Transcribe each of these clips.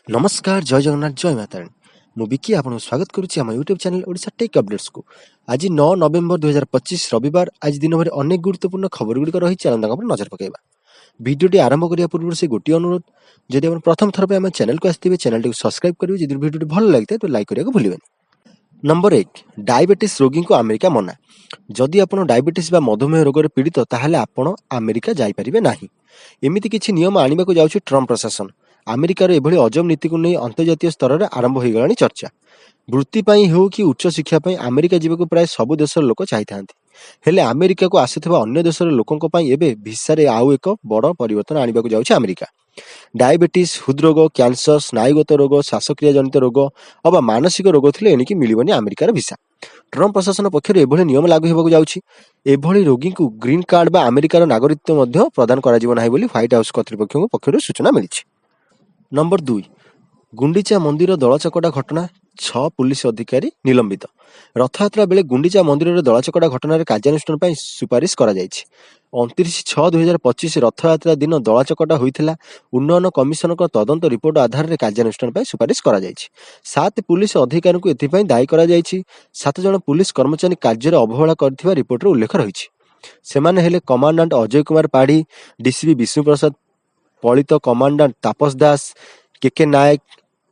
नमस्कार जय जगन्नाथ जय माताराणी मु विकी आपको स्वागत करुच्ची आम YouTube channel Odisha tech updates को। आज 9 नवेम्बर 2025 रविवार आज दिन भर अनेक गुरुत्वपूर्ण खबर गुड़िक रही नजर पकेबा। भिडियोटी आरंभ करने पूर्व से गोटे अनुरोध, जदि आप प्रथम थर आम चैनल को आसते चैनल को सब्सक्राइब करेंगे। जब भिडियो भल लगे तो लाइक करने को भूलें। नंबर 1 डायबिटीज रोगी को अमेरिका मना। जदि आप डायबिटीज बा मधुमेह रोग पीड़ित ताहले आपण अमेरिका जाइपारिबे नाही। एमिति किछि नियम आनिबा को जाउछि ट्रम्प प्रशासन। अमेरिकार एभली अजब नीति को नहीं अंतर्जातीय स्तर में आरंभ हो गलानी चर्चा। वृत्ति हो कि उच्च शिक्षा अमेरिका जीवा प्राय सबु देशर लोक चाहिए, हेले अमेरिका को आसुवा अन्य देशर लोकों एबे भिसारे आउ एक बड़ परिवर्तन आनिबा को जाउछि अमेरिका। डायबिटीज, हृदरोग, कैंसर, स्नायुगत रोग, श्वासक्रिया जनित रोग अबा मानसिक रोग थिले एनिकी मिलिबनी अमेरिकार भिसा। ट्रम्प प्रशासन पक्षर एभली नियम लागू होबाकु जाउछि। एभली रोगी को ग्रीन कार्ड बा अमेरिकार नागरिकत्व मध्य प्रदान करा जिवो नाही बोली व्हाइट हाउस कर्तृपक्षों पक्षरु सूचना मिलिछि। नंबर 2 गुंडीचा मंदिर दलचकटा घटना 6 पुलिस अधिकारी निलंबित। रथयात्रा बेले गुंडीचा मंदिर दलचकटा घटना कार्यानुष्ठान सुपारिश करा जायछि। 29/6/2025 रथयात्रा दिन दलचकटा होइथिला। उन्नयन कमिशन तदंत रिपोर्ट आधार कार्यानुष्ठान सुपारिश करा जायछि। 7 पुलिस अधिकारी को एथिपाई दायी करा जायछि। 7 जन पुलिस कर्मचारी कार्य अवहेला करथिबा रिपोर्ट रे उल्लेख रहिछि। सेमाने हेले कमांडेंट अजय कुमार पाढ़ी, डीसीपी विष्णु प्रसाद पलित, कमांडेंट तापस दास, केके नायक,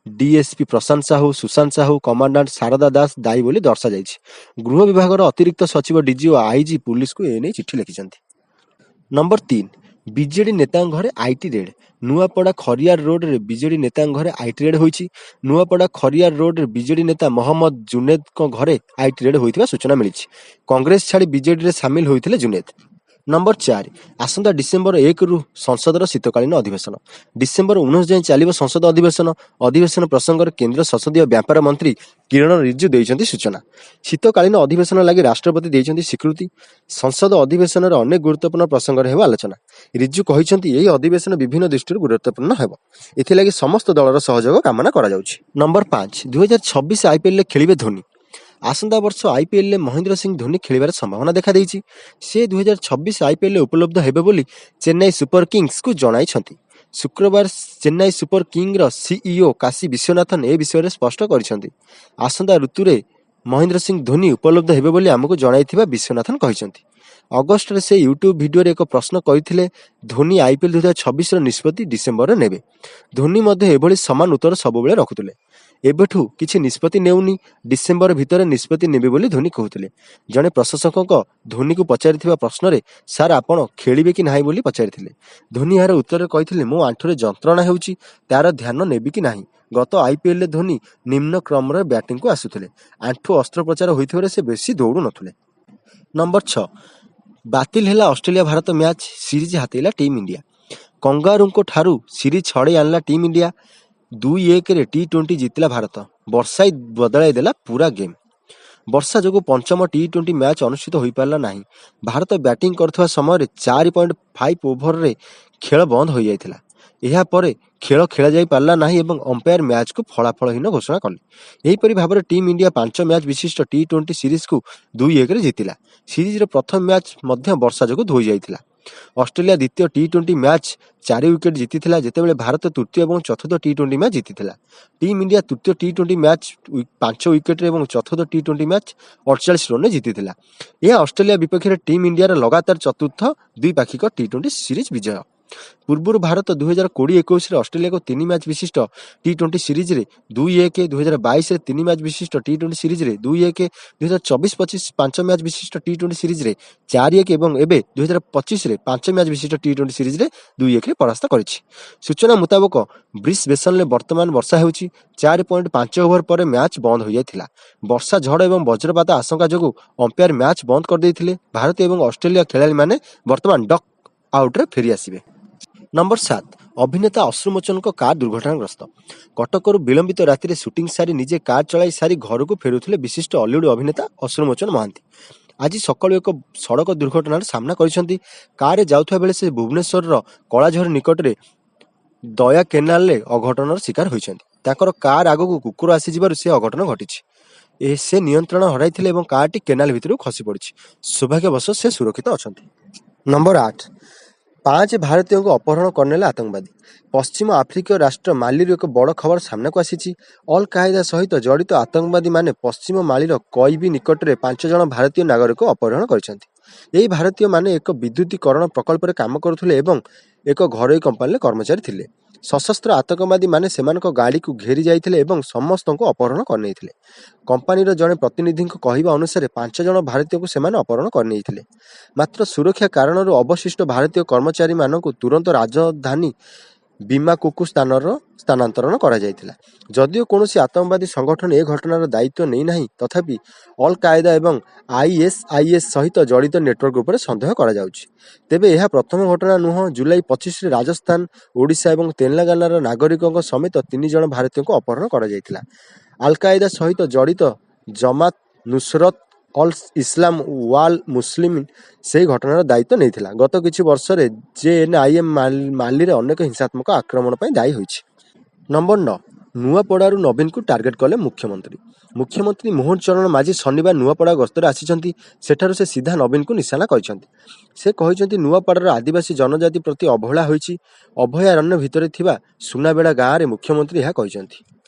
डीएसपी प्रशांत साहू, सुशांत साहू, कमांडेंट शारदा दास दायी बोली दर्शा जायछि। गृह विभाग अतिरिक्त सचिव डीजी और आईजी पुलिस को एने चिट्ठी लिखिछन्ति। नंबर 3 बीजेडी नेता घरे IT raid. Nuapada Khariar road रे बीजेडी नेता घरे आईटी रेड होईछि। नुआपड़ा खरियार रोड रे बीजेडी नेता मोहम्मद जुनेद को घरे आईटी रेड होइथिबा सूचना मिलिछि। कांग्रेस छाड़ी बीजेडी रे शामिल होइथिले जुनेद। नंबर 4 आसंता डिसेम्बर 1 रु संसदर शीतकालीन अधिवेशन। डिसेम्बर 19 जाए चलिब संसद अधिवेशन प्रसंग केंद्र संसदीय व्यापार मंत्री किरण रिजिजू देइछन्ति सूचना। शीतकालीन अधिवेशन लगी राष्ट्रपति देइछन्ति स्वीकृति। संसद अधिवेशन अनेक गुरुत्वपूर्ण प्रसंग हेबा आलोचना। रिजिजू कहिछन्ति एही अधिवेशन विभिन्न दृष्टि गुरुत्वपूर्ण हेबो, एथिलागि समस्त दलर सहयोग कामना करा जाउछि। नंबर 5 2026 आईपीएल खेलिबे धोनी। आसंता वर्ष आईपीएल में महेंद्र सिंह धोनी खेलिबार संभावना देखा देइछि। से 2026 आईपीएल उपलब्ध हेबे बोली चेन्नई सुपर किंग्स को जणाइछन्ति। शुक्रवार चेन्नई सुपर किंग रो सीईओ काशी विश्वनाथन ए विषय रे स्पष्ट करिसन्ति। आसंता ऋतुरे महेंद्र सिंह धोनी उपलब्ध हेबे बोली हमको जणाइथिबा विश्वनाथन कहिसन्ति। अगस्त रे से यूट्यूब वीडियो रे एक प्रश्न करिथिले धोनी आईपीएल 2026 रो निष्पत्ति डिसेम्बर रे नेबे। धोनी मध्ये एभली समान उत्तर सबुबेले रखुथिले। एबेठू किछि निष्पत्ति नेउनी, डिसेम्बर भितर निष्पत्ति नेबे बोली धोनी कहउथिले। जने प्रशासक धोनी को पचारिथिबा प्रश्न रे सार आपण खेलिबे कि नाही बोली पचारिथिले। धोनी यार उत्तर रे कहिथिले मो आंठुरे जंत्रणा हेउची, तार ध्यान नेबी कि नाही। गत आईपीएल रे धोनी निम्न क्रम रे बैटिंग को आसुथिले। आंठु अस्त्रोपचार होइथिबारे से बेसी दौड़ु नथुले। नंबर 6 बातिल हेला ऑस्ट्रेलिया भारत मैच, सीरीज हातेला टीम इंडिया। कंगारू को ठारू सीरीज छड़े आनला टीम इंडिया। 2-1 रे T20 जितला भारत। वर्षा बदलाई देला पूरा गेम। वर्षा जो पंचम T20 मैच अनुष्ठित हो पारला नहीं। भारत बैटिंग करथवा समय 4.5 ओवर रे खेल बंद हो जाइथिला। एहा परे खेल खेला जाई पारला नहीं एवं अंपायर मैच को फलाफलहीन घोषणा कले। एही परि भाबरे टीम इंडिया 5 मैच विशिष्ट T20 सीरीज को 2-1 रे जितिला। सीरीज रो प्रथम मैच मध्य वर्षा जो धोई जाइथिला। ऑस्ट्रेलिया द्वितीय T20 मैच 4 विकेट जीतिथिला, जेतेबेले भारत तृतीय एवं चतुर्थ T20 मैच जीतिथिला। टीम इंडिया तृतीय T20 मैच 5 विकेट एवं चतुर्थ T20 मैच 48 रन जीतिथिला। यह ऑस्ट्रेलिया विपक्ष में टीम इंडिया लगातार चतुर्थ द्विपाक्षिक T20 सीरीज विजय। पूर्व भारत 2020-21 ऑस्ट्रेलिया को 3 मैच विशिष्ट T20 सीरीज रे 2-1, 2022 रे 3 मैच विशिष्ट T20 सीरीज रे 2-1, 2024-25 5 मैच विशिष्ट T20 सीरीज रे 4-1 एवं एबे 2025 रे 5 मैच विशिष्ट T20 सीरीज रे 2-1 रे परास्त करिछि। सूचना मुताबक ब्रिस बेसन ले वर्तमान वर्षा हेउछि। 4.5 ओवर पर मैच बंद हो जाइथिला। वर्षा झड़ एवं वज्रपात आशंका जोगु अंपायर मैच बंद कर देइथिले। भारत एवं ऑस्ट्रेलिया खेलाड़ी माने वर्तमान डक आउट रे फेरी आसीबे। नंबर 7 अभिनेता अश्रुमोचन को कार दुर्घटनाग्रस्त। कटकरू विलंबित राति सुटिंग सारी निजे कार चलाई सारी घर को फेरुथिले विशिष्ट हॉलीवुड अभिनेता अश्रुमोचन महांती। आज सकाळु एक सड़क दुर्घटनार सामना करिसंती। कार जाउथवा बेले से भुवनेश्वर कलाझर निकट रे दया केनाल रे अघटनर शिकार होइछंती। ताकर कार आगो कुकुर आसी जिबारु से अघटन घटिछि। से नियंत्रण हराइथिले एवं कारटी केनाल भितरु खसी पड़िछि। सौभाग्यवश से सुरक्षित अछंती। नंबर 8 ପାଞ୍ଚ ଭାରତୀୟଙ୍କୁ ଅପହରଣ କରିନେଲେ ଆତଙ୍କବାଦୀ। ପଶ୍ଚିମ ଆଫ୍ରିକୀୟ ରାଷ୍ଟ୍ର ମାଲିରୁ ଏକ ବଡ଼ ଖବର ସାମ୍ନାକୁ ଆସିଛି। ଅଲ୍ କାଏଦା ସହିତ ଜଡ଼ିତ ଆତଙ୍କବାଦୀମାନେ ପଶ୍ଚିମ ମାଲିର କଇବି ନିକଟରେ 5 ଜଣ ଭାରତୀୟ ନାଗରିକ ଅପହରଣ କରିଛନ୍ତି। ଏହି ଭାରତୀୟମାନେ ଏକ ବିଦ୍ୟୁତୀକରଣ ପ୍ରକଳ୍ପରେ କାମ କରୁଥିଲେ ଏବଂ ଏକ ଘରୋଇ କମ୍ପାନୀରେ କର୍ମଚାରୀ ଥିଲେ। ସଶସ୍ତ୍ର ଆତଙ୍କବାଦୀମାନେ ସେମାନଙ୍କ ଗାଡ଼ିକୁ ଘେରି ଯାଇଥିଲେ ଏବଂ ସମସ୍ତଙ୍କୁ ଅପହରଣ କରିନେଇଥିଲେ। କମ୍ପାନୀର ଜଣେ ପ୍ରତିନିଧିଙ୍କ କହିବା ଅନୁସାରେ 5 ଜଣ ଭାରତୀୟଙ୍କୁ ସେମାନେ ଅପହରଣ କରିନେଇଥିଲେ। ମାତ୍ର ସୁରକ୍ଷା କାରଣରୁ ଅବଶିଷ୍ଟ ଭାରତୀୟ କର୍ମଚାରୀମାନଙ୍କୁ ତୁରନ୍ତ ରାଜଧାନୀ ବିମାକୁକୁ ସ୍ଥାନାନ୍ତରଣ କରାଯାଇଥିଲା। ଯଦିଓ କୌଣସି ଆତଙ୍କବାଦୀ ସଂଗଠନ ଏ ଘଟଣାର ଦାୟିତ୍ୱ ନେଇନାହିଁ, ତଥାପି ଅଲ୍ କାଏଦା ଏବଂ ଆଇଏସ୍ଆଇଏସ୍ ସହିତ ଜଡ଼ିତ ନେଟୱାର୍କ ଉପରେ ସନ୍ଦେହ କରାଯାଉଛି। ତେବେ ଏହା ପ୍ରଥମ ଘଟଣା ନୁହଁ। ଜୁଲାଇ 25ରେ ରାଜସ୍ଥାନ, ଓଡ଼ିଶା ଏବଂ ତେଲେଙ୍ଗାନାର ନାଗରିକଙ୍କ ସମେତ 3 ଜଣ ଭାରତୀୟଙ୍କୁ ଅପହରଣ କରାଯାଇଥିଲା। ଆଲ୍ କାଏଦା ସହିତ ଜଡ଼ିତ ଜମାତ ନୁସରତ ଅଲ୍ ଇସଲାମ ୱାଲ୍ ମୁସଲିମିନ୍ ସେହି ଘଟଣାର ଦାୟିତ୍ୱ ନେଇଥିଲା। ଗତ କିଛି ବର୍ଷରେ ଜେଏନ୍ଆଇଏମ୍ ମାଲିରେ ଅନେକ ହିଂସାତ୍ମକ ଆକ୍ରମଣ ପାଇଁ ଦାୟୀ ହୋଇଛି। ନମ୍ବର 9, ନୂଆପଡ଼ାରୁ ନବୀନଙ୍କୁ ଟାର୍ଗେଟ୍ କଲେ ମୁଖ୍ୟମନ୍ତ୍ରୀ। ମୁଖ୍ୟମନ୍ତ୍ରୀ ମୋହନ ଚରଣ ମାଝୀ ଶନିବାର ନୂଆପଡ଼ା ଗସ୍ତରେ ଆସିଛନ୍ତି। ସେଠାରୁ ସେ ସିଧା ନବୀନଙ୍କୁ ନିଶାନା କରିଛନ୍ତି। ସେ କହିଛନ୍ତି ନୂଆପଡ଼ାର ଆଦିବାସୀ ଜନଜାତି ପ୍ରତି ଅବହେଳା ହୋଇଛି। ଅଭୟାରଣ୍ୟ ଭିତରେ ଥିବା ସୁନାବେଡ଼ା ଗାଁରେ ମୁଖ୍ୟମନ୍ତ୍ରୀ ଏହା କହିଛନ୍ତି।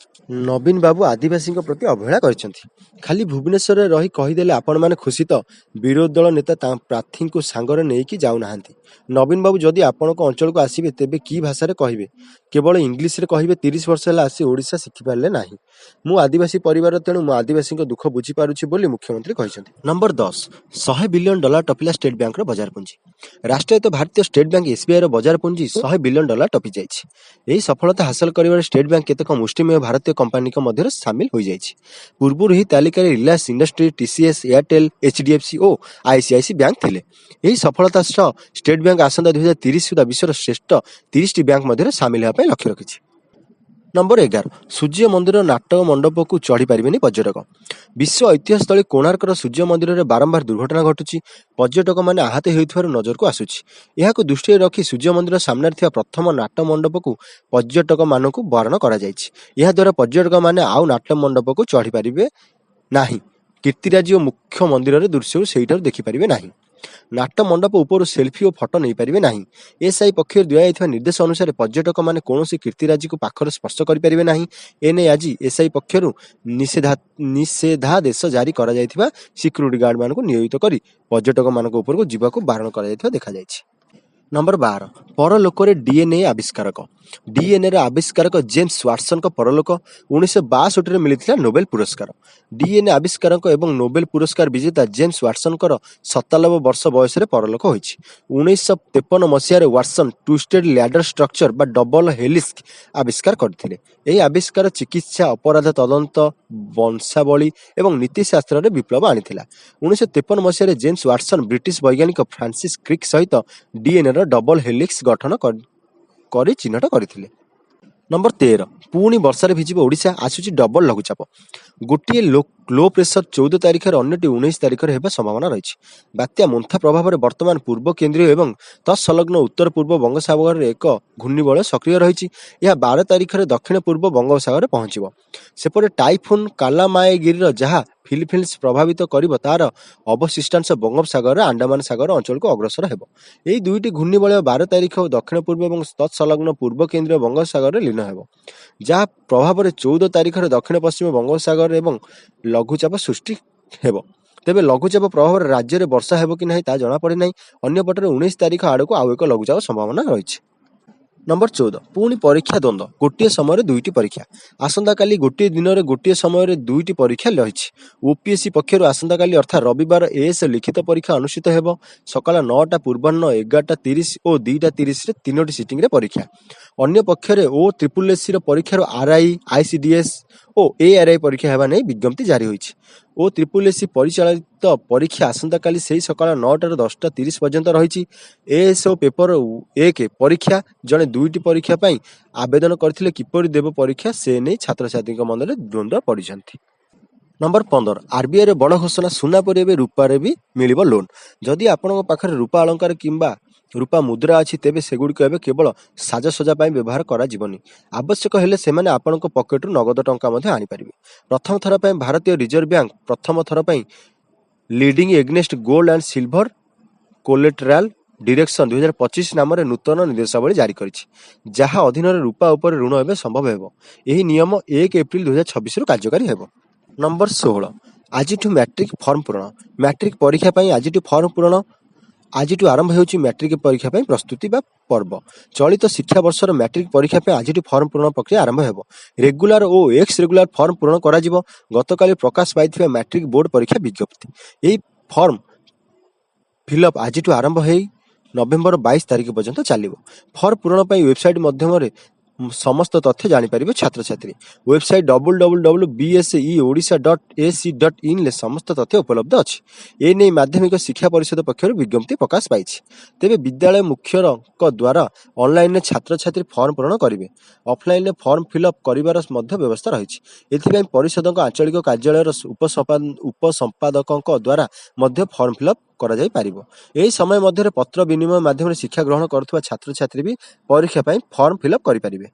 ନବୀନ ବାବୁ ଆଦିବାସୀଙ୍କ ପ୍ରତି ଅବହେଳା କରିଛନ୍ତି। ଖାଲି ଭୁବନେଶ୍ୱରରେ ରହି କହିଦେଲେ ଆପଣମାନେ ଖୁସି ତ? ବିରୋଧୀ ଦଳ ନେତା ପ୍ରାର୍ଥୀଙ୍କୁ ସାଙ୍ଗରେ ନେଇକି ଯାଉନାହାନ୍ତି। ନବୀନ ବାବୁ ଯଦି ଆପଣଙ୍କ ଅଞ୍ଚଳକୁ ଆସିବେ ତେବେ କି ଭାଷାରେ କହିବେ? କେବଳ ଇଂଲିଶରେ କହିବେ। 30 ବର୍ଷ ହେଲା ଆସି ଓଡ଼ିଶା ଶିଖିପାରିଲେ ନାହିଁ। ମୁଁ ଆଦିବାସୀ ପରିବାର, ତେଣୁ ମୁଁ ଆଦିବାସୀଙ୍କ ଦୁଃଖ ବୁଝିପାରୁଛି ବୋଲି ମୁଖ୍ୟମନ୍ତ୍ରୀ କହିଛନ୍ତି। ନମ୍ବର 10, $100 ବିଲିୟନ ଟପିଲା ଷ୍ଟେଟ୍ ବ୍ୟାଙ୍କର ବଜାର ପୁଞ୍ଜି। ରାଷ୍ଟ୍ରାୟତ୍ତ ଭାରତୀୟ ଷ୍ଟେଟ୍ ବ୍ୟାଙ୍କ ଏସ୍ବିଆଇର ବଜାର ପୁଞ୍ଜି $100 ବିଲିୟନ ଟପି ଯାଇଛି। ଏହି ସଫଳତା ହାସଲ କରିବାରେ ଷ୍ଟେଟ୍ ବ୍ୟାଙ୍କ କେତେକ ମୁଷ୍ଟିମେୟ ଭାରତୀୟ କମ୍ପାନୀଙ୍କ ମଧ୍ୟରେ ସାମିଲ ହୋଇଯାଇଛି। ପୂର୍ବରୁ ଏହି ତାଲିକାରେ Reliance industry, TCS, Airtel, HDFC ଓ ଆଇସିଆଇସି ବ୍ୟାଙ୍କ ଥିଲେ। ଏହି ସଫଳତା ସହ ଷ୍ଟେଟ୍ ବ୍ୟାଙ୍କ ଆସନ୍ତା 2030 ସୁଦ୍ଧା ବିଶ୍ୱର ଶ୍ରେଷ୍ଠ 30ଟି ବ୍ୟାଙ୍କ ମଧ୍ୟରେ ସାମିଲ ହେବା ପାଇଁ ଲକ୍ଷ୍ୟ ରଖିଛି। ନମ୍ବର 11, ସୂର୍ଯ୍ୟ ମନ୍ଦିର ନାଟ ମଣ୍ଡପକୁ ଚଢ଼ି ପାରିବେନି ପର୍ଯ୍ୟଟକ। ବିଶ୍ୱ ଐତିହ୍ୟସ୍ଥଳୀ କୋଣାର୍କର ସୂର୍ଯ୍ୟ ମନ୍ଦିରରେ ବାରମ୍ବାର ଦୁର୍ଘଟଣା ଘଟୁଛି। ପର୍ଯ୍ୟଟକମାନେ ଆହତ ହେଉଥିବାରୁ ନଜରକୁ ଆସୁଛି। ଏହାକୁ ଦୃଷ୍ଟିରେ ରଖି ସୂର୍ଯ୍ୟ ମନ୍ଦିର ସାମ୍ନାରେ ଥିବା ପ୍ରଥମ ନାଟ ମଣ୍ଡପକୁ ପର୍ଯ୍ୟଟକମାନଙ୍କୁ ବାରଣ କରାଯାଇଛି। ଏହାଦ୍ୱାରା ପର୍ଯ୍ୟଟକମାନେ ଆଉ ନାଟ ମଣ୍ଡପକୁ ଚଢ଼ି ପାରିବେ ନାହିଁ। କୀର୍ତ୍ତିରାଜି ଓ ମୁଖ୍ୟ ମନ୍ଦିରର ଦୃଶ୍ୟକୁ ସେହିଠାରୁ ଦେଖିପାରିବେ ନାହିଁ। ନାଟ ମଣ୍ଡପ ଉପରୁ ସେଲ୍ଫି ଓ ଫଟୋ ନେଇପାରିବେ ନାହିଁ। ଏସ୍ଆଇ ପକ୍ଷରୁ ଦିଆଯାଇଥିବା ନିର୍ଦ୍ଦେଶ ଅନୁସାରେ ପର୍ଯ୍ୟଟକମାନେ କୌଣସି କୀର୍ତ୍ତିରାଜିକୁ ପାଖରେ ସ୍ପର୍ଶ କରିପାରିବେ ନାହିଁ। ଏନେଇ ଆଜି ଏସ୍ଆଇ ପକ୍ଷରୁ ନିଷେଧାଦେଶ ଜାରି କରାଯାଇଥିବା ସିକ୍ୟୁରିଟି ଗାର୍ଡମାନଙ୍କୁ ନିୟୋଜିତ କରି ପର୍ଯ୍ୟଟକମାନଙ୍କ ଉପରକୁ ଯିବାକୁ ବାରଣ କରାଯାଇଥିବା ଦେଖାଯାଇଛି। ନମ୍ବର 12, ପରଲୋକରେ ଡିଏନ୍ଏ ଆବିଷ୍କାରକ। ଡିଏନ୍ଏର ଆବିଷ୍କାରକ ଜେମ୍ସ ୱାଟସନଙ୍କ ପରଲୋକ। 1962ରେ ମିଳିଥିଲା ନୋବେଲ ପୁରସ୍କାର। ଡିଏନ୍ଏ ଆବିଷ୍କାରକ ଏବଂ ନୋବେଲ ପୁରସ୍କାର ବିଜେତା ଜେମ୍ସ ୱାଟସନଙ୍କର 97 ବର୍ଷ ବୟସରେ ପରଲୋକ ହୋଇଛି। 1953 ମସିହାରେ ୱାଟସନ ଟ୍ୱିଷ୍ଟେଡ୍ ଲ୍ୟାଡର ଷ୍ଟ୍ରକ୍ଚର ବା ଡବଲ ହେଲିକ୍ସ ଆବିଷ୍କାର କରିଥିଲେ। ଏହି ଆବିଷ୍କାର ଚିକିତ୍ସା, ଅପରାଧ ତଦନ୍ତ, ବଂଶାବଳୀ ଏବଂ ନୀତିଶାସ୍ତ୍ରରେ ବିପ୍ଳବ ଆଣିଥିଲା। 1953 ମସିହାରେ ଜେମ୍ସ ୱାଟସନ ବ୍ରିଟିଶ ବୈଜ୍ଞାନିକ ଫ୍ରାନ୍ସିସ୍ କ୍ରିକ୍ ସହିତ ଡିଏନ୍ଏର ଡବଲ ହେଲିକ୍ସ ଗଠନ କରି ଚିହ୍ନଟ କରିଥିଲେ। ନମ୍ବର 13, ପୁଣି ବର୍ଷାରେ ଭିଜିବ ଓଡ଼ିଶା, ଆସୁଛି ଡବଲ ଲଘୁଚାପ। ଗୋଟିଏ ଲୋ ପ୍ରେସର 14 ତାରିଖରେ, ଅନ୍ୟଟି 19 ତାରିଖରେ ହେବା ସମ୍ଭାବନା ରହିଛି। ବାତ୍ୟା ମୋନ୍ଥା ପ୍ରଭାବରେ ବର୍ତ୍ତମାନ ପୂର୍ବ କେନ୍ଦ୍ରୀୟ ଏବଂ ତତ୍ସଂଲଗ୍ନ ଉତ୍ତର ପୂର୍ବ ବଙ୍ଗୋପସାଗରରେ ଏକ ଘୂର୍ଣ୍ଣିବଳୟ ସକ୍ରିୟ ରହିଛି। ଏହା 12 ତାରିଖରେ ଦକ୍ଷିଣ ପୂର୍ବ ବଙ୍ଗୋପସାଗରରେ ପହଞ୍ଚିବ। ସେପଟେ ଟାଇଫୁନ୍ କାଲାମାଗିରିର ଯାହା ଫିଲିପିନ୍ସ ପ୍ରଭାବିତ କରିବ, ତାହାର ଅବଶିଷ୍ଟାଂଶ ବଙ୍ଗୋପସାଗରରେ ଆଣ୍ଡାମାନ ସାଗର ଅଞ୍ଚଳକୁ ଅଗ୍ରସର ହେବ। ଏହି ଦୁଇଟି ଘୂର୍ଣ୍ଣିବଳୟ 12 ତାରିଖ ଦକ୍ଷିଣ ପୂର୍ବ ଏବଂ ତତ୍ସଂଲଗ୍ନ ପୂର୍ବ କେନ୍ଦ୍ରୀୟ ବଙ୍ଗୋପସାଗରରେ ଲୀନ ହେବ, ଯାହା ପ୍ରଭାବରେ 14 ତାରିଖରେ ଦକ୍ଷିଣ ପଶ୍ଚିମ ବଙ୍ଗୋପସାଗରରେ ଏବଂ ଲଘୁଚାପ ସୃଷ୍ଟି ହେବ। ତେବେ ଲଘୁଚାପ ପ୍ରଭାବରେ ରାଜ୍ୟରେ ବର୍ଷା ହେବ କି ନାହିଁ ତାହା ଜଣାପଡ଼ିନାହିଁ। ଅନ୍ୟପଟରେ 19 ତାରିଖ ଆଡ଼କୁ ଆଉ ଏକ ଲଘୁଚାପ ସମ୍ଭାବନା ରହିଛି। ନମ୍ବର 14, ପୁଣି ପରୀକ୍ଷା ଦ୍ୱନ୍ଦ୍ୱ। ଗୋଟିଏ ସମୟରେ ଦୁଇଟି ପରୀକ୍ଷା। ଆସନ୍ତାକାଲି ଗୋଟିଏ ଦିନରେ ଗୋଟିଏ ସମୟରେ ଦୁଇଟି ପରୀକ୍ଷା ରହିଛି। ଓପିଏସ୍ସି ପକ୍ଷରୁ ଆସନ୍ତାକାଲି ଅର୍ଥାତ୍ ରବିବାର ଏଏସ୍ ଲିଖିତ ପରୀକ୍ଷା ଅନୁଷ୍ଠିତ ହେବ। ସକାଳ 9ଟା, ପୂର୍ବାହ୍ନ 11:30 ଓ 2:30ରେ 3ଟି ସିଟିଂରେ ପରୀକ୍ଷା। ଅନ୍ୟପକ୍ଷରେ OSSSCର ପରୀକ୍ଷାରୁ ଆର୍ଆଇ, ଆଇସିଡିଏସ୍ ଓ ଏଆର୍ଆଇ ପରୀକ୍ଷା ହେବା ନେଇ ବିଜ୍ଞପ୍ତି ଜାରି ହୋଇଛି। OSSSC ପରିଚାଳିତ ପରୀକ୍ଷା ଆସନ୍ତାକାଲି ସେହି ସକାଳ 9ଟାରୁ 10:30 ପର୍ଯ୍ୟନ୍ତ ରହିଛି। ଏଏସ୍ଓ ପେପର 1 ପରୀକ୍ଷା। ଜଣେ 2ଟି ପରୀକ୍ଷା ପାଇଁ ଆବେଦନ କରିଥିଲେ କିପରି ଦେବ ପରୀକ୍ଷା, ସେ ନେଇ ଛାତ୍ରଛାତ୍ରୀଙ୍କ ମନରେ ଦ୍ୱନ୍ଦ୍ୱ ପଡ଼ିଛନ୍ତି। ନମ୍ବର 15, ଆର୍ବିଆଇର ବଡ଼ ଘୋଷଣା, ସୁନା ପରି ଏବେ ରୂପାରେ ବି ମିଳିବ ଲୋନ୍। ଯଦି ଆପଣଙ୍କ ପାଖରେ ରୂପା ଅଳଙ୍କାର କିମ୍ବା ରୂପା ମୁଦ୍ରା ଅଛି, ତେବେ ସେଗୁଡ଼ିକ ଏବେ କେବଳ ସାଜସଜ୍ଜା ପାଇଁ ବ୍ୟବହାର କରାଯିବନି। ଆବଶ୍ୟକ ହେଲେ ସେମାନେ ଆପଣଙ୍କ ପକେଟରୁ ନଗଦ ଟଙ୍କା ମଧ୍ୟ ଆଣିପାରିବେ। ପ୍ରଥମ ଥର ପାଇଁ ଭାରତୀୟ ରିଜର୍ଭ ବ୍ୟାଙ୍କ ପ୍ରଥମ ଥର ପାଇଁ lending against gold and silver collateral direction 2025 ନାମରେ ନୂତନ ନିର୍ଦ୍ଦେଶାବଳୀ ଜାରି କରିଛି, ଯାହା ଅଧୀନରେ ରୂପା ଉପରେ ଋଣ ଏବେ ସମ୍ଭବ ହେବ। ଏହି ନିୟମ 1 ଏପ୍ରିଲ 2026ରୁ କାର୍ଯ୍ୟକାରୀ ହେବ। ନମ୍ବର 16, ଆଜିଠୁ ମ୍ୟାଟ୍ରିକ ଫର୍ମ ପୂରଣ। ମ୍ୟାଟ୍ରିକ ପରୀକ୍ଷା ପାଇଁ ଆଜିଠୁ ଫର୍ମ ପୂରଣ। ଆଜିଠୁ ଆରମ୍ଭ ହେଉଛି ମ୍ୟାଟ୍ରିକ ପରୀକ୍ଷା ପାଇଁ ପ୍ରସ୍ତୁତି ବା ପର୍ବ। ଚଳିତ ଶିକ୍ଷାବର୍ଷର ମ୍ୟାଟ୍ରିକ ପରୀକ୍ଷା ପାଇଁ ଆଜିଠୁ ଫର୍ମ ପୂରଣ ପ୍ରକ୍ରିୟା ଆରମ୍ଭ ହେବ। ରେଗୁଲାର ଓ ଏକ୍ସ ରେଗୁଲାର ଫର୍ମ ପୂରଣ କରାଯିବ। ଗତକାଲି ପ୍ରକାଶ ପାଇଥିବା ମ୍ୟାଟ୍ରିକ ବୋର୍ଡ ପରୀକ୍ଷା ବିଜ୍ଞପ୍ତି। ଏହି ଫର୍ମ ଫିଲ୍ଅପ୍ ଆଜିଠୁ ଆରମ୍ଭ ହେଇ ନଭେମ୍ବର 22 ତାରିଖ ପର୍ଯ୍ୟନ୍ତ ଚାଲିବ। ଫର୍ମ ପୂରଣ ପାଇଁ ୱେବସାଇଟ ମାଧ୍ୟମରେ ସମସ୍ତ ତଥ୍ୟ ଜାଣିପାରିବେ ଛାତ୍ରଛାତ୍ରୀ। ୱେବସାଇଟ www.bseodia.ac.in ରେ ସମସ୍ତ ତଥ୍ୟ ଉପଲବ୍ଧ ଅଛି। ଏନେଇ ମାଧ୍ୟମିକ ଶିକ୍ଷା ପରିଷଦ ପକ୍ଷରୁ ବିଜ୍ଞପ୍ତି ପ୍ରକାଶ ପାଇଛି। ତେବେ ବିଦ୍ୟାଳୟ ମୁଖ୍ୟଙ୍କ ଦ୍ୱାରା ଅନଲାଇନରେ ଛାତ୍ରଛାତ୍ରୀ ଫର୍ମ ପୂରଣ କରିବେ। ଅଫଲାଇନରେ ଫର୍ମ ଫିଲ୍ଅପ୍ କରିବାର ମଧ୍ୟ ବ୍ୟବସ୍ଥା ରହିଛି। ଏଥିପାଇଁ ପରିଷଦଙ୍କ ଆଞ୍ଚଳିକ କାର୍ଯ୍ୟାଳୟର ଉପସମ୍ପାଦକଙ୍କ ଦ୍ୱାରା ମଧ୍ୟ ଫର୍ମ ଫିଲ୍ଅପ୍ କରାଯାଇପାରିବ। ଏହି ସମୟ ମଧ୍ୟରେ ପତ୍ର ବିନିମୟ ମାଧ୍ୟମରେ ଶିକ୍ଷା ଗ୍ରହଣ କରୁଥିବା ଛାତ୍ରଛାତ୍ରୀ ବି ପରୀକ୍ଷା ପାଇଁ ଫର୍ମ ଫିଲ୍ଅପ୍ କରିପାରିବେ।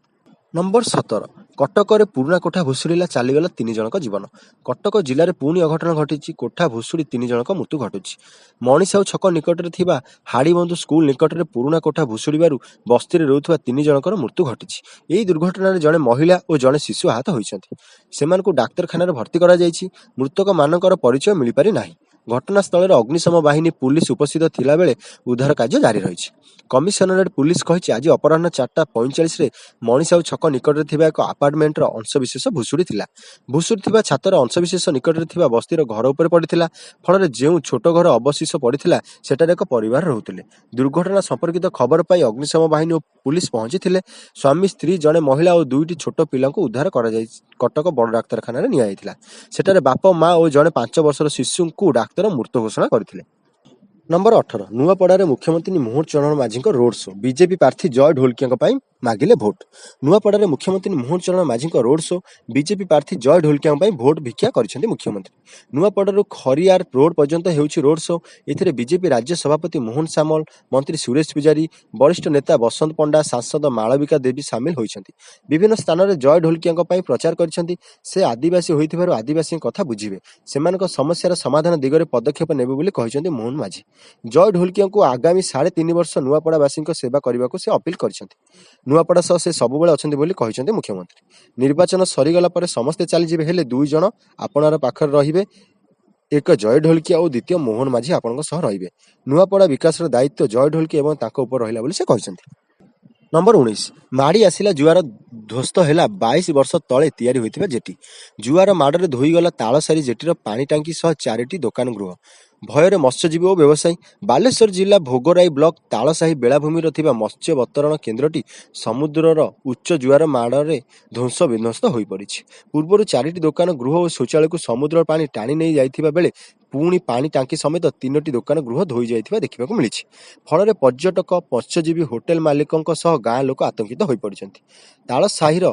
ନମ୍ବର 17, କଟକରେ ପୁରୁଣା କୋଠା ଭୁଶୁଡ଼ିଲା, ଚାଲିଗଲା 3 ଜଣଙ୍କ ଜୀବନ। କଟକ ଜିଲ୍ଲାରେ ପୁଣି ଅଘଟଣ ଘଟିଛି। କୋଠା ଭୁଶୁଡ଼ି 3 ଜଣଙ୍କ ମୃତ୍ୟୁ ଘଟୁଛି। ମଣିସାଉ ଛକ ନିକଟରେ ଥିବା ହାଡ଼ିବନ୍ଧୁ ସ୍କୁଲ ନିକଟରେ ପୁରୁଣା କୋଠା ଭୁଶୁଡ଼ିବାରୁ ବସ୍ତିରେ ରହୁଥିବା 3 ଜଣଙ୍କର ମୃତ୍ୟୁ ଘଟିଛି। ଏହି ଦୁର୍ଘଟଣାରେ ଜଣେ ମହିଳା ଓ ଜଣେ ଶିଶୁ ଆହତ ହୋଇଛନ୍ତି। ସେମାନଙ୍କୁ ଡାକ୍ତରଖାନାରେ ଭର୍ତ୍ତି କରାଯାଇଛି। ମୃତକମାନଙ୍କର ପରିଚୟ ମିଳିପାରି ନାହିଁ। ଘଟଣାସ୍ଥଳରେ ଅଗ୍ନିଶମ ବାହିନୀ ପୁଲିସ ଉପସ୍ଥିତ ଥିଲାବେଳେ ଉଦ୍ଧାର କାର୍ଯ୍ୟ ଜାରି ରହିଛି। କମିଶନରେଟ୍ ପୁଲିସ କହିଛି, ଆଜି ଅପରାହ୍ନ 4:45ରେ ମଣିସାଉ ଛକ ନିକଟରେ ଥିବା ଏକ ଆପାର୍ଟମେଣ୍ଟର ଅଂଶବିଶେଷ ଭୁଶୁଡ଼ିଥିଲା। ଭୁଶୁଡ଼ିଥିବା ଛାତର ଅଂଶବିଶେଷ ନିକଟରେ ଥିବା ବସ୍ତିର ଘର ଉପରେ ପଡ଼ିଥିଲା। ଫଳରେ ଯେଉଁ ଛୋଟ ଘର ଅବଶେଷ ପଡ଼ିଥିଲା, ସେଠାରେ ଏକ ପରିବାର ରହୁଥିଲେ। ଦୁର୍ଘଟଣା ସମ୍ପର୍କିତ ଖବର ପାଇ ଅଗ୍ନିଶମ ବାହିନୀ ଓ ପୁଲିସ ପହଞ୍ଚିଥିଲେ। ସ୍ୱାମୀ, ସ୍ତ୍ରୀ, ଜଣେ ମହିଳା ଓ 2ଟି ଛୋଟ ପିଲାଙ୍କୁ ଉଦ୍ଧାର କରାଯାଇ କଟକ ବଡ଼ ଡାକ୍ତରଖାନାରେ ନିଆଯାଇଥିଲା। ସେଠାରେ ବାପ, ମା ଓ ଜଣେ 5 ବର୍ଷର ଶିଶୁଙ୍କୁ ଡାକ୍ତର ମୃତ ଘୋଷଣା କରିଥିଲେ। ନମ୍ବର 18, ନୂଆପଡ଼ାରେ ମୁଖ୍ୟମନ୍ତ୍ରୀ ମୋହନ ଚରଣ ମାଝୀଙ୍କ ରୋଡ୍ ଶୋ। ବିଜେପି ପ୍ରାର୍ଥୀ ଜୟ ଢୋଲକିଆଙ୍କ ପାଇଁ ମାଗିଲେ ଭୋଟ। ନୂଆପଡ଼ାରେ ମୁଖ୍ୟମନ୍ତ୍ରୀ ମୋହନ ଚରଣ ମାଝୀଙ୍କ ରୋଡ୍ ଶୋ। ବିଜେପି ପ୍ରାର୍ଥୀ ଜୟ ଢୋଲକିଆଙ୍କ ପାଇଁ ଭୋଟ ଭିକ୍ଷା କରିଛନ୍ତି ମୁଖ୍ୟମନ୍ତ୍ରୀ। ନୂଆପଡ଼ାରୁ ଖରିଆର ରୋଡ୍ ପର୍ଯ୍ୟନ୍ତ ହେଉଛି ରୋଡ୍ ଶୋ। ଏଥିରେ ବିଜେପି ରାଜ୍ୟ ସଭାପତି ମୋହନ ସାମଲ, ମନ୍ତ୍ରୀ ସୁରେଶ ପୂଜାରୀ, ବରିଷ୍ଠ ନେତା ବସନ୍ତ ପଣ୍ଡା, ସାଂସଦ ମାଳବିକା ଦେବୀ ସାମିଲ ହୋଇଛନ୍ତି। ବିଭିନ୍ନ ସ୍ଥାନରେ ଜୟ ଢୋଲକିଆଙ୍କ ପାଇଁ ପ୍ରଚାର କରିଛନ୍ତି। ସେ ଆଦିବାସୀ ହୋଇଥିବାରୁ ଆଦିବାସୀଙ୍କ କଥା ବୁଝିବେ, ସେମାନଙ୍କ ସମସ୍ୟାର ସମାଧାନ ଦିଗରେ ପଦକ୍ଷେପ ନେବେ ବୋଲି କହିଛନ୍ତି ମୋହନ ମାଝୀ। ଜୟ ଢୋଲକିଆଙ୍କୁ ଆଗାମୀ 3.5 ବର୍ଷ ନୂଆପଡ଼ାବାସୀଙ୍କ ସେବା କରିବାକୁ ସେ ଅପିଲ କରିଛନ୍ତି। ନୂଆପଡ଼ା ସହ ସେ ସବୁବେଳେ ଅଛନ୍ତି ବୋଲି କହିଛନ୍ତି ମୁଖ୍ୟମନ୍ତ୍ରୀ। ନିର୍ବାଚନ ସରିଗଲା ପରେ ସମସ୍ତେ ଚାଲିଯିବେ, ହେଲେ 2 ଜଣ ଆପଣଙ୍କ ପାଖରେ ରହିବେ। ଏକ ଜୟ ଢୋଲକିଆ ଓ ଦ୍ୱିତୀୟ ମୋହନ ମାଝୀ ଆପଣଙ୍କ ସହ ରହିବେ। ନୂଆପଡ଼ା ବିକାଶର ଦାୟିତ୍ୱ ଜୟ ଢୋଲକିଆ ଏବଂ ତାଙ୍କ ଉପରେ ରହିଲା ବୋଲି ସେ କହିଛନ୍ତି। ନମ୍ବର 19, ମାଡ଼ି ଆସିଲା ଜୁଆର, ଧ୍ୱସ୍ତ ହେଲା 22 ବର୍ଷ ତଳେ ତିଆରି ହୋଇଥିବା ଜେଟି। ଜୁଆର ମାଡ଼ରେ ଧୋଇଗଲା ତାଳସାରୀ ଜେଟିର ପାଣି ଟାଙ୍କି ସହ 4ଟି ଦୋକାନ ଗୃହ। ଭୟରେ ମତ୍ସ୍ୟଜୀବୀ ଓ ବ୍ୟବସାୟୀ। ବାଲେଶ୍ୱର ଜିଲ୍ଲା ଭୋଗରାଇ ବ୍ଲକ ତାଳସାହି ବେଳାଭୂମିରେ ଥିବା ମତ୍ସ୍ୟ ବତରଣ କେନ୍ଦ୍ରଟି ସମୁଦ୍ରର ଉଚ୍ଚ ଜୁଆର ମାଡ଼ରେ ଧ୍ୱଂସ ବିଧ୍ୱସ୍ତ ହୋଇପଡ଼ିଛି। ପୂର୍ବରୁ 4ଟି ଦୋକାନ ଗୃହ ଓ ଶୌଚାଳୟକୁ ସମୁଦ୍ର ପାଣି ଟାଣି ନେଇ ଯାଇଥିବା ବେଳେ ପୁଣି ପାଣି ଟାଙ୍କି ସମେତ 3ଟି ଦୋକାନ ଗୃହ ଧୋଇ ଯାଇଥିବା ଦେଖିବାକୁ ମିଳିଛି। ଫଳରେ ପର୍ଯ୍ୟଟକ, ମତ୍ସ୍ୟଜୀବୀ, ହୋଟେଲ ମାଲିକଙ୍କ ସହ ଗାଁ ଲୋକ ଆତଙ୍କିତ ହୋଇପଡ଼ିଛନ୍ତି। ତାଳସାହିର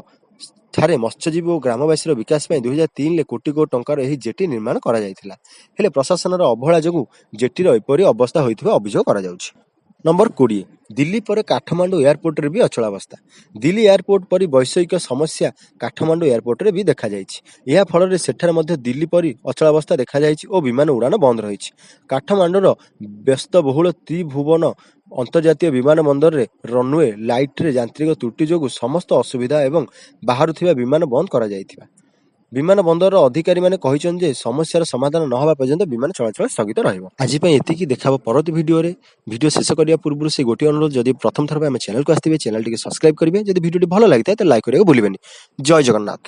ଠାରେ ମତ୍ସ୍ୟଜୀବୀ ଓ ଗ୍ରାମବାସୀର ବିକାଶ ପାଇଁ 2003ରେ କୋଟି କୋଟି ଟଙ୍କାର ଏହି ଜେଟି ନିର୍ମାଣ କରାଯାଇଥିଲା। ହେଲେ ପ୍ରଶାସନର ଅବହେଳା ଯୋଗୁଁ ଜେଟିର ଏପରି ଅବସ୍ଥା ହୋଇଥିବା ଅଭିଯୋଗ କରାଯାଉଛି। ନମ୍ବର 20, ଦିଲ୍ଲୀ ପରେ କାଠମାଣ୍ଡୁ ଏୟାରପୋର୍ଟରେ ବି ଅଚଳାବସ୍ଥା। ଦିଲ୍ଲୀ ଏୟାରପୋର୍ଟ ପରି ବୈଷୟିକ ସମସ୍ୟା କାଠମାଣ୍ଡୁ ଏୟାରପୋର୍ଟରେ ବି ଦେଖାଯାଇଛି। ଏହା ଫଳରେ ସେଠାରେ ମଧ୍ୟ ଦିଲ୍ଲୀ ପରି ଅଚଳାବସ୍ଥା ଦେଖାଯାଇଛି ଓ ବିମାନ ଉଡ଼ାଣ ବନ୍ଦ ରହିଛି। କାଠମାଣ୍ଡୁର ବ୍ୟସ୍ତବହୁଳ ତ୍ରିଭୁବନ ଅନ୍ତର୍ଜାତୀୟ ବିମାନ ବନ୍ଦରରେ ରନୱେ ଲାଇଟରେ ଯାନ୍ତ୍ରିକ ତ୍ରୁଟି ଯୋଗୁଁ ସମସ୍ତ ଅସୁବିଧା ଏବଂ ବାହାରୁଥିବା ବିମାନ ବନ୍ଦ କରାଯାଇଥିବା ବିମାନ ବନ୍ଦରର ଅଧିକାରୀମାନେ କହିଛନ୍ତି ଯେ ସମସ୍ୟାର ସମାଧାନ ନ ହେବା ପର୍ଯ୍ୟନ୍ତ ବିମାନ ଚଳାଚଳ ସ୍ଥଗିତ ରହିବ। ଆଜି ପାଇଁ ଏତିକି, ଦେଖାହବ ପରବର୍ତ୍ତୀ ଭିଡ଼ିଓରେ। ଭିଡ଼ିଓ ଶେଷ କରିବା ପୂର୍ବରୁ ସେ ଗୋଟିଏ ଅନୁରୋଧ, ଯଦି ପ୍ରଥମ ଥର ପାଇଁ ଆମ ଚ୍ୟାନେଲକୁ ଆସିଥିବେ ଚ୍ୟାନେଲଟିକୁ ସବସ୍କ୍ରାଇବ୍ କରିବେ। ଯଦି ଭିଡ଼ିଓଟି ଭଲ ଲାଗିଥାଏ ତାହେଲେ ଲାଇକ୍ କରିବାକୁ ଭୁଲିବେନି। ଜୟ ଜଗନ୍ନାଥ।